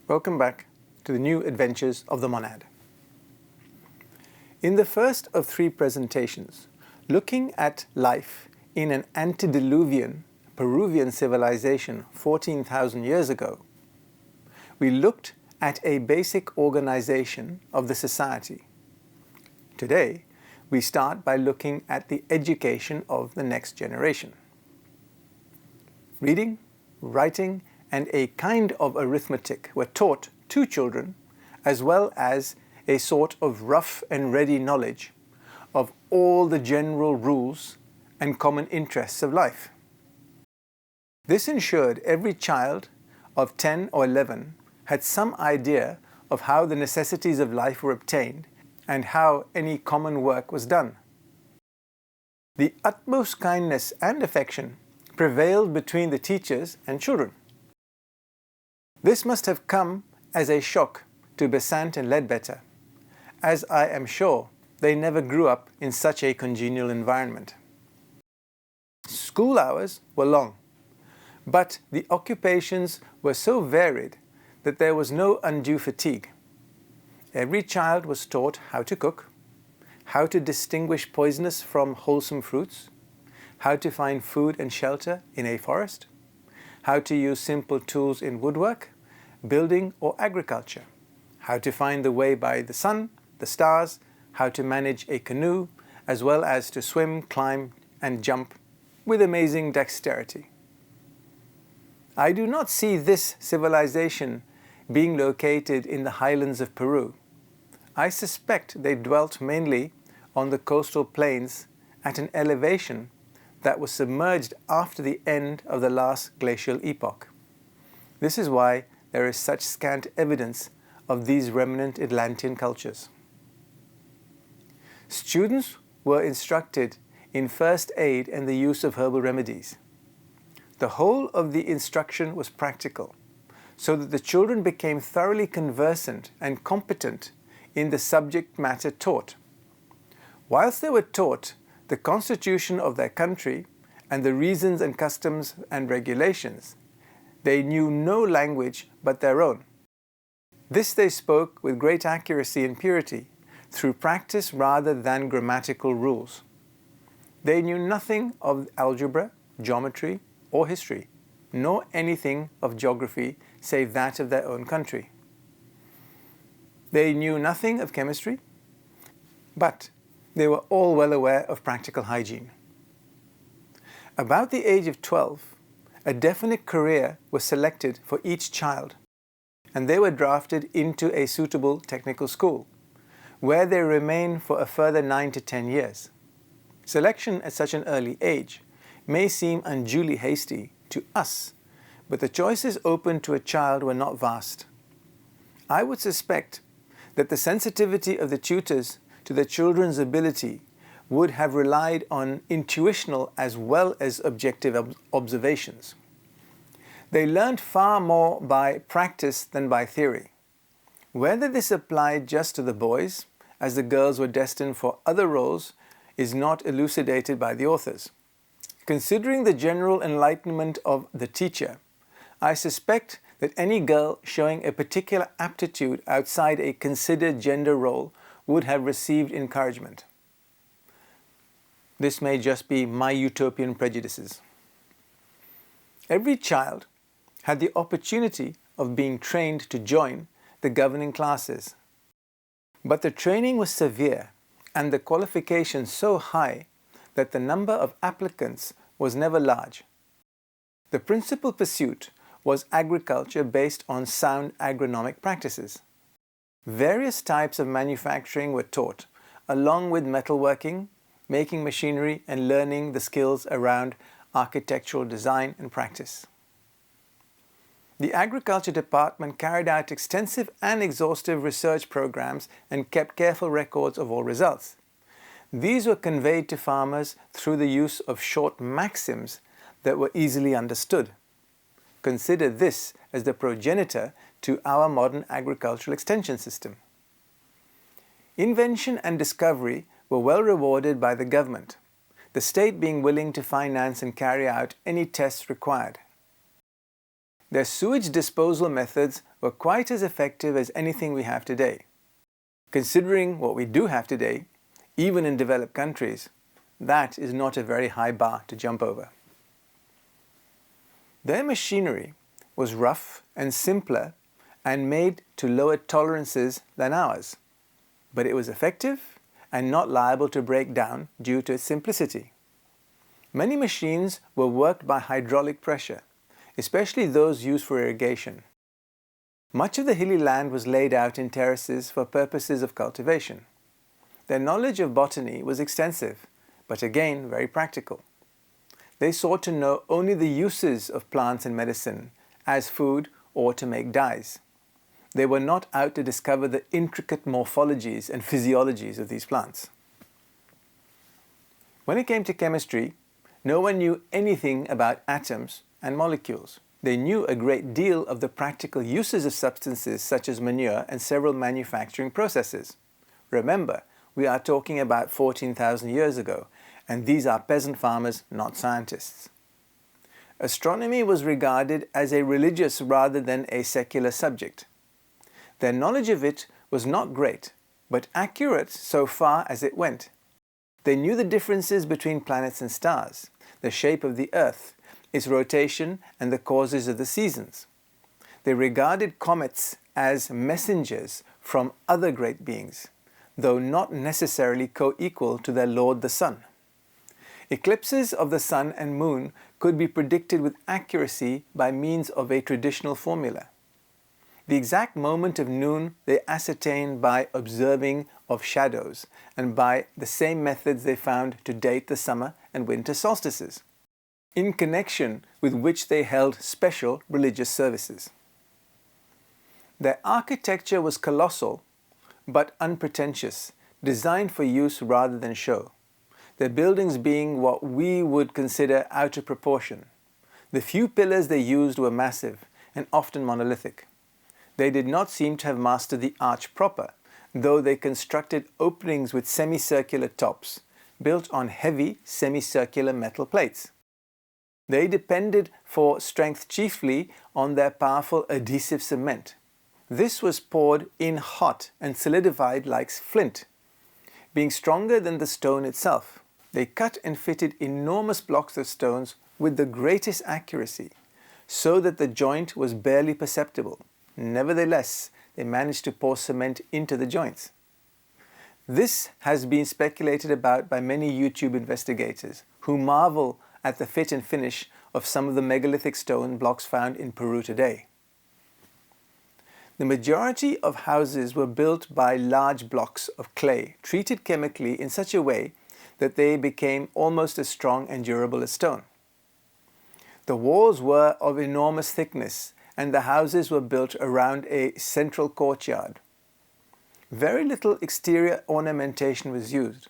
Welcome back to the new adventures of the monad. In the first of three presentations, looking at life in an antediluvian Peruvian civilization 14,000 years ago, we looked at a basic organization of the society. Today, we start by looking at the education of the next generation. Reading, writing, and a kind of arithmetic were taught to children, as well as a sort of rough and ready knowledge of all the general rules and common interests of life. This ensured every child of 10 or 11 had some idea of how the necessities of life were obtained and how any common work was done. The utmost kindness and affection prevailed between the teachers and children. This must have come as a shock to Besant and Ledbetter, as I am sure they never grew up in such a congenial environment. School hours were long, but the occupations were so varied that there was no undue fatigue. Every child was taught how to cook, how to distinguish poisonous from wholesome fruits, how to find food and shelter in a forest, how to use simple tools in woodwork, building or agriculture, how to find the way by the sun, the stars, how to manage a canoe, as well as to swim, climb, and jump with amazing dexterity. I do not see this civilization being located in the highlands of Peru. I suspect they dwelt mainly on the coastal plains at an elevation that was submerged after the end of the last glacial epoch. This is why there is such scant evidence of these remnant Atlantean cultures. Students were instructed in first aid and the use of herbal remedies. The whole of the instruction was practical, so that the children became thoroughly conversant and competent in the subject matter taught. Whilst they were taught the constitution of their country and the reasons and customs and regulations, they knew no language but their own. This they spoke with great accuracy and purity, through practice rather than grammatical rules. They knew nothing of algebra, geometry, or history, nor anything of geography save that of their own country. They knew nothing of chemistry, but they were all well aware of practical hygiene. About the age of 12, a definite career was selected for each child, and they were drafted into a suitable technical school, where they remain for a further 9 to 10 years. Selection at such an early age may seem unduly hasty to us, but the choices open to a child were not vast. I would suspect that the sensitivity of the tutors to the children's ability would have relied on intuitional as well as objective observations. They learned far more by practice than by theory. Whether this applied just to the boys, as the girls were destined for other roles, is not elucidated by the authors. Considering the general enlightenment of the teacher, I suspect that any girl showing a particular aptitude outside a considered gender role would have received encouragement. This may just be my utopian prejudices. Every child had the opportunity of being trained to join the governing classes. But the training was severe and the qualifications so high that the number of applicants was never large. The principal pursuit was agriculture based on sound agronomic practices. Various types of manufacturing were taught, along with metalworking, making machinery, and learning the skills around architectural design and practice. The Agriculture Department carried out extensive and exhaustive research programs and kept careful records of all results. These were conveyed to farmers through the use of short maxims that were easily understood. Consider this as the progenitor to our modern agricultural extension system. Invention and discovery were well rewarded by the government, the state being willing to finance and carry out any tests required. Their sewage disposal methods were quite as effective as anything we have today. Considering what we do have today, even in developed countries, that is not a very high bar to jump over. Their machinery was rough and simpler and made to lower tolerances than ours, but it was effective and not liable to break down due to its simplicity. Many machines were worked by hydraulic pressure, especially those used for irrigation. Much of the hilly land was laid out in terraces for purposes of cultivation. Their knowledge of botany was extensive, but again very practical. They sought to know only the uses of plants and medicine as food or to make dyes. They were not out to discover the intricate morphologies and physiologies of these plants. When it came to chemistry, no one knew anything about atoms and molecules. They knew a great deal of the practical uses of substances such as manure and several manufacturing processes. Remember, we are talking about 14,000 years ago, and these are peasant farmers, not scientists. Astronomy was regarded as a religious rather than a secular subject. Their knowledge of it was not great, but accurate so far as it went. They knew the differences between planets and stars, the shape of the Earth, its rotation, and the causes of the seasons. They regarded comets as messengers from other great beings, though not necessarily co-equal to their Lord the Sun. Eclipses of the Sun and Moon could be predicted with accuracy by means of a traditional formula. The exact moment of noon they ascertained by observing of shadows and by the same methods they found to date the summer and winter solstices, in connection with which they held special religious services. Their architecture was colossal but unpretentious, designed for use rather than show, their buildings being what we would consider out of proportion. The few pillars they used were massive and often monolithic. They did not seem to have mastered the arch proper, though they constructed openings with semicircular tops, built on heavy semicircular metal plates. They depended for strength chiefly on their powerful adhesive cement. This was poured in hot and solidified like flint, being stronger than the stone itself. They cut and fitted enormous blocks of stones with the greatest accuracy, so that the joint was barely perceptible. Nevertheless, they managed to pour cement into the joints. This has been speculated about by many YouTube investigators, who marvel at the fit and finish of some of the megalithic stone blocks found in Peru today. The majority of houses were built by large blocks of clay, treated chemically in such a way that they became almost as strong and durable as stone. The walls were of enormous thickness, and the houses were built around a central courtyard. Very little exterior ornamentation was used.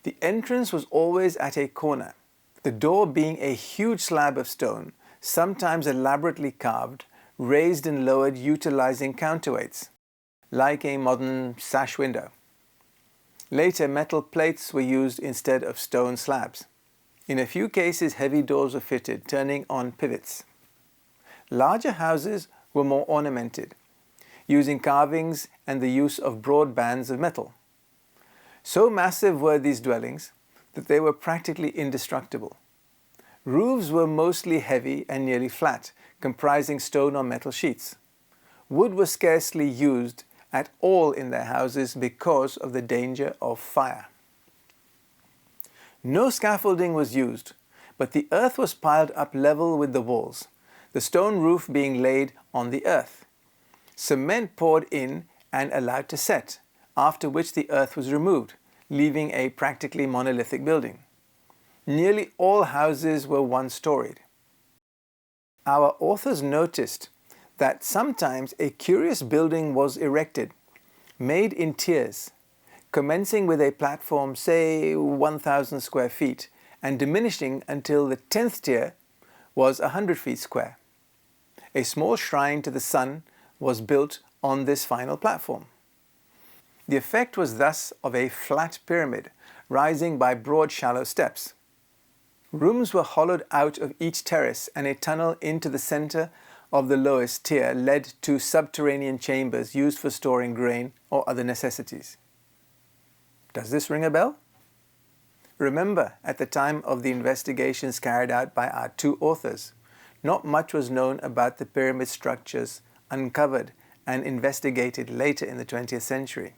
The entrance was always at a corner, the door being a huge slab of stone, sometimes elaborately carved, raised and lowered utilizing counterweights, like a modern sash window. Later, metal plates were used instead of stone slabs. In a few cases, heavy doors were fitted, turning on pivots. Larger houses were more ornamented, using carvings and the use of broad bands of metal. So massive were these dwellings that they were practically indestructible. Roofs were mostly heavy and nearly flat, comprising stone or metal sheets. Wood was scarcely used at all in their houses because of the danger of fire. No scaffolding was used, but the earth was piled up level with the walls, the stone roof being laid on the earth, cement poured in and allowed to set, after which the earth was removed, leaving a practically monolithic building. Nearly all houses were one-storied. Our authors noticed that sometimes a curious building was erected, made in tiers, commencing with a platform, say 1,000 square feet, and diminishing until the 10th tier was 100 feet square. A small shrine to the sun was built on this final platform. The effect was thus of a flat pyramid, rising by broad shallow steps. Rooms were hollowed out of each terrace, and a tunnel into the center of the lowest tier led to subterranean chambers used for storing grain or other necessities. Does this ring a bell? Remember, at the time of the investigations carried out by our two authors, not much was known about the pyramid structures uncovered and investigated later in the 20th century.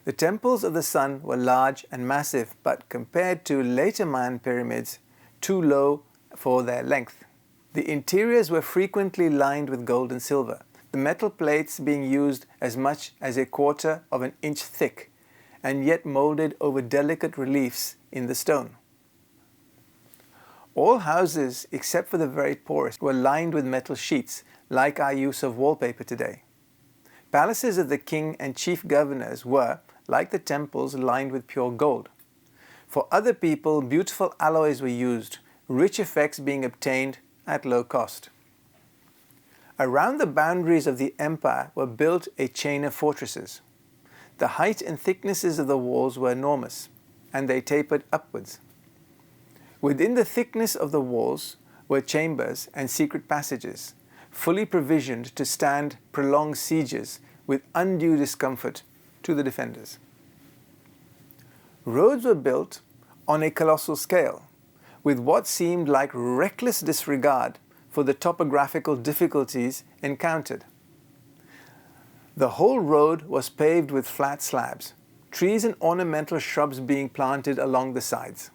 The temples of the sun were large and massive, but compared to later Mayan pyramids, too low for their length. The interiors were frequently lined with gold and silver, the metal plates being used as much as 1/4 of an inch thick, and yet molded over delicate reliefs in the stone. All houses, except for the very poorest, were lined with metal sheets, like our use of wallpaper today. Palaces of the king and chief governors were, like the temples, lined with pure gold. For other people, beautiful alloys were used, rich effects being obtained at low cost. Around the boundaries of the empire were built a chain of fortresses. The height and thicknesses of the walls were enormous, and they tapered upwards. Within the thickness of the walls were chambers and secret passages, fully provisioned to stand prolonged sieges with undue discomfort to the defenders. Roads were built on a colossal scale, with what seemed like reckless disregard for the topographical difficulties encountered. The whole road was paved with flat slabs, trees and ornamental shrubs being planted along the sides.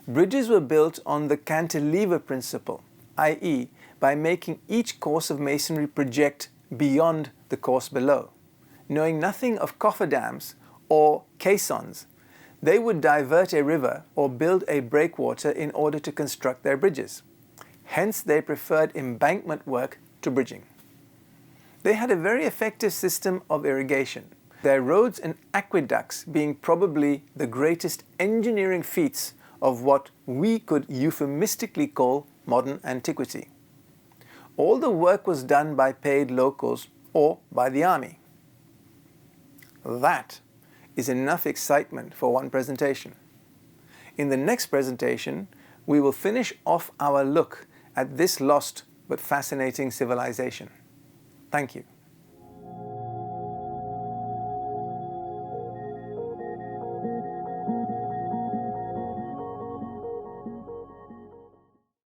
Bridges were built on the cantilever principle, i.e., by making each course of masonry project beyond the course below. Knowing nothing of cofferdams or caissons, they would divert a river or build a breakwater in order to construct their bridges. Hence, they preferred embankment work to bridging. They had a very effective system of irrigation, their roads and aqueducts being probably the greatest engineering feats of what we could euphemistically call modern antiquity. All the work was done by paid locals or by the army. That is enough excitement for one presentation. In the next presentation, we will finish off our look at this lost but fascinating civilization. Thank you.